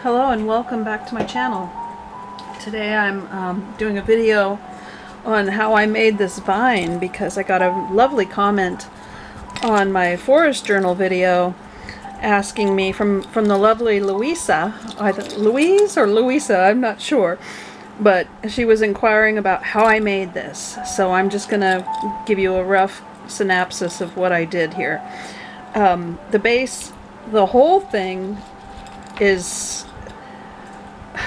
Hello and welcome back to my channel. Today I'm doing a video on how I made this vine because I got a lovely comment on my forest journal video asking me from the lovely Luise, Louise or Luisa, I'm not sure, but she was inquiring about how I made this. So I'm just gonna give you a rough synopsis of what I did here. The base, the whole thing is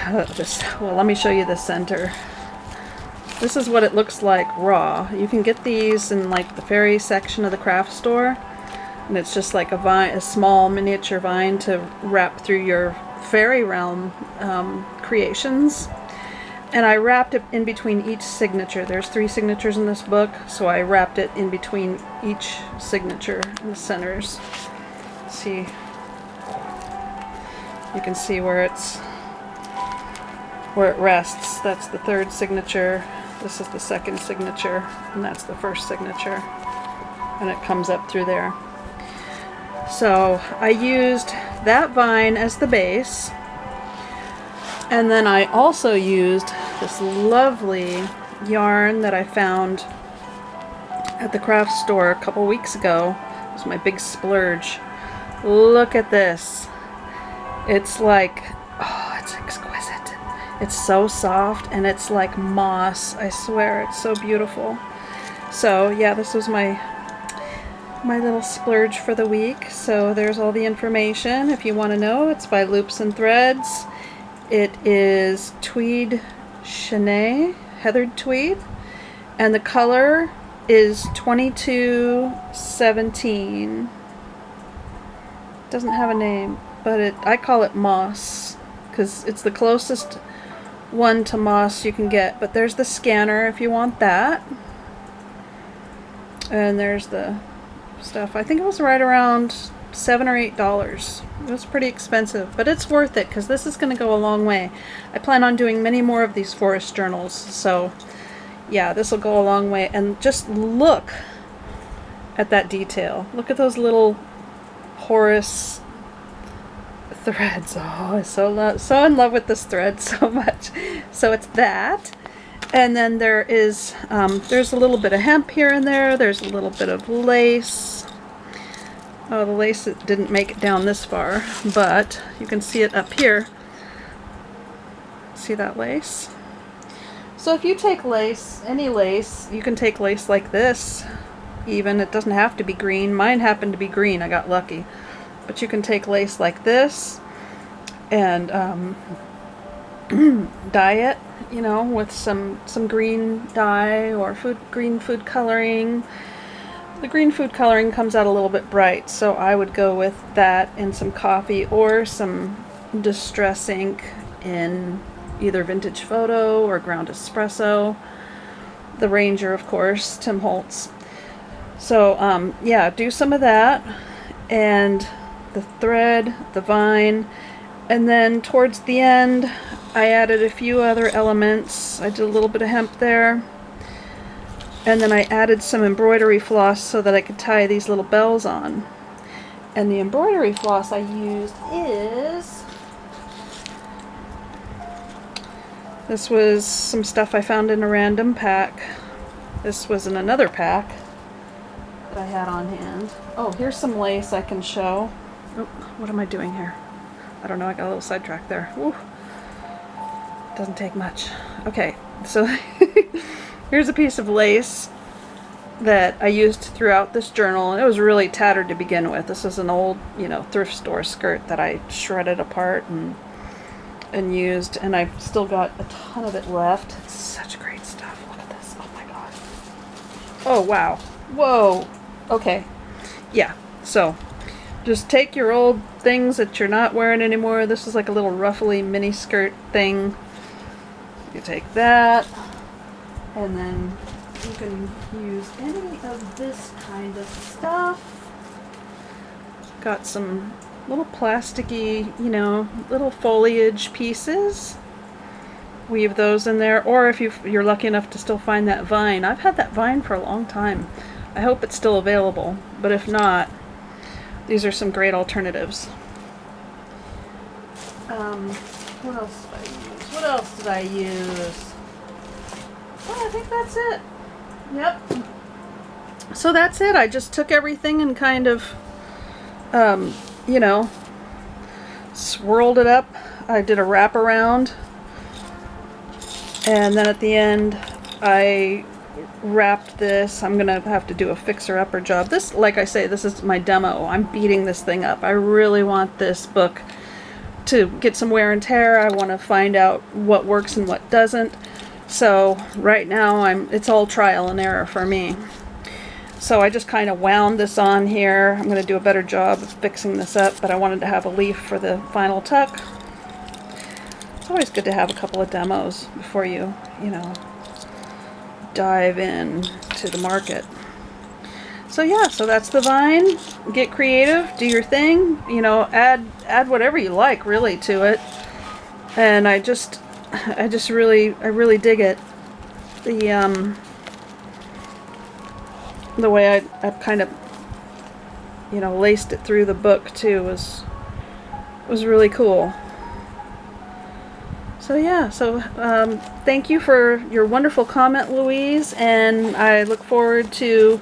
well, let me show you the center. This is what it looks like raw. You can get these in like the fairy section of the craft store, and it's just like a vine, a small miniature vine to wrap through your fairy realm creations. And I wrapped it in between each signature. There's 3 signatures in this book, so I wrapped it in between each signature in the centers. See, you can see where it rests. That's the 3rd signature. This is the 2nd signature, and that's the 1st signature. And it comes up through there. So I used that vine as the base, and then I also used this lovely yarn that I found at the craft store a couple weeks ago. It was my big splurge. Look at this. It's like, oh, it's exquisite. It's so soft and it's like moss. I swear, it's so beautiful. So yeah, this was my little splurge for the week. So there's all the information if you want to know. It's by Loops and Threads. It is tweed chenille, heathered tweed, and the color is 2217. Doesn't have a name, but I call it moss because it's the closest one to moss you can get. But there's the scanner if you want that, and there's the stuff. I think it was right around $7 or $8. It was pretty expensive, but it's worth it because this is going to go a long way. I plan on doing many more of these forest journals, so yeah, this will go a long way. And just look at that detail. Look at those little porous threads. Oh, I'm so in love with this thread so much. So it's that, and then there is there's a little bit of hemp here and there. There's a little bit of lace. Oh, the lace didn't make it down this far, but you can see it up here. See that lace? So if you take lace, any lace, you can take lace like this. Even it doesn't have to be green. Mine happened to be green. I got lucky. But you can take lace like this and dye it, you know, with some green dye or green food coloring. The green food coloring comes out a little bit bright, so I would go with that and some coffee or some distress ink in either Vintage Photo or Ground Espresso. The Ranger, of course, Tim Holtz. So yeah, do some of that, and the thread, the vine, and then towards the end I added a few other elements. I did a little bit of hemp there, and then I added some embroidery floss so that I could tie these little bells on. And the embroidery floss I used is, this was some stuff I found in a random pack. This was in another pack that I had on hand. Oh, here's some lace I can show. Oh, what am I doing here? I don't know, I got a little sidetracked there. Woo. Doesn't take much. Okay, so here's a piece of lace that I used throughout this journal, and it was really tattered to begin with. This is an old, you know, thrift store skirt that I shredded apart and used, and I've still got a ton of it left. It's such great stuff. Look at this. Oh my god. Oh wow. Whoa. Okay. Yeah. So just take your old things that you're not wearing anymore. This is like a little ruffly mini skirt thing. You take that, and then you can use any of this kind of stuff. Got some little plasticky, you know, little foliage pieces. Weave those in there, or if you're lucky enough to still find that vine. I've had that vine for a long time. I hope it's still available, but if not, these are some great alternatives. What else did I use? What else did I use? Oh, I think that's it. Yep. So that's it. I just took everything and kind of, you know, swirled it up. I did a wraparound. And then at the end, I wrapped this. I'm gonna have to do a fixer-upper job. This, like I say, this is my demo. I'm beating this thing up. I really want this book to get some wear and tear. I want to find out what works and what doesn't. So right now it's all trial and error for me. So I just kind of wound this on here. I'm going to do a better job of fixing this up, but I wanted to have a leaf for the final tuck. It's always good to have a couple of demos before you know, dive in to the market. So yeah, so that's the vine. Get creative, do your thing, you know, add whatever you like really to it. And I really dig it. The way I kind of, you know, laced it through the book too was really cool. So yeah, so thank you for your wonderful comment, Louise, and I look forward to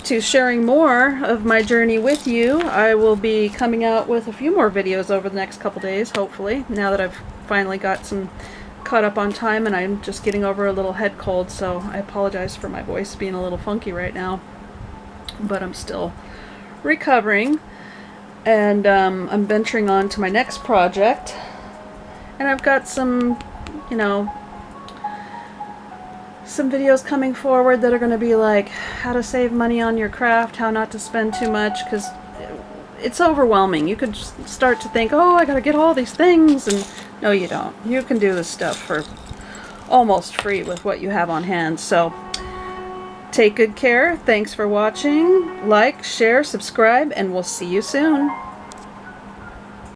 sharing more of my journey with you. I will be coming out with a few more videos over the next couple days, hopefully, now that I've finally got some caught up on time, and I'm just getting over a little head cold, so I apologize for my voice being a little funky right now, but I'm still recovering. And I'm venturing on to my next project, and I've got some, you know, some videos coming forward that are going to be like how to save money on your craft, how not to spend too much, because it's overwhelming. You could start to think, oh, I gotta get all these things, and no, you don't. You can do this stuff for almost free with what you have on hand. So take good care. Thanks for watching. Like, share, subscribe, and we'll see you soon.